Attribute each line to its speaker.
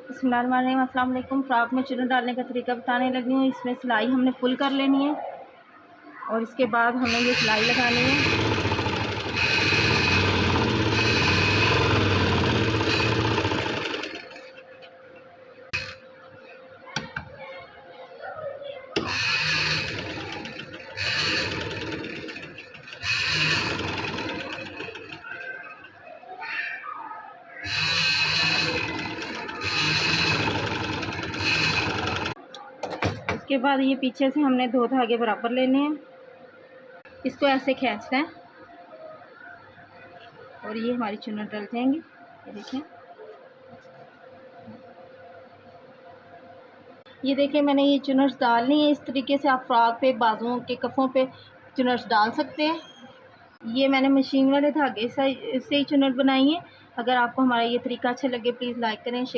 Speaker 1: बिस्मिल्लाहिर्रहमानिर्रहीम। अस्सलाम वालेकुम। फ्रॉक में चुन्नी डालने का तरीका बताने लगी हूँ। इसमें सिलाई हमने फुल कर लेनी है और इसके बाद हमें ये सिलाई लगानी है। इसके बाद ये पीछे से हमने 2 धागे बराबर लेने हैं, इसको ऐसे खींचना है और ये हमारी चुन्नी डल जाएंगी। ये देखें मैंने ये चुन्नट्स डालनी है। इस तरीके से आप फ्रॉक पे, बाजुओं के कफ़ों पे चुन्नट्स डाल सकते हैं। ये मैंने मशीन वाले धागे से ही चुन्नट बनाई है। अगर आपको हमारा ये तरीका अच्छा लगे प्लीज़ लाइक करें, शेयर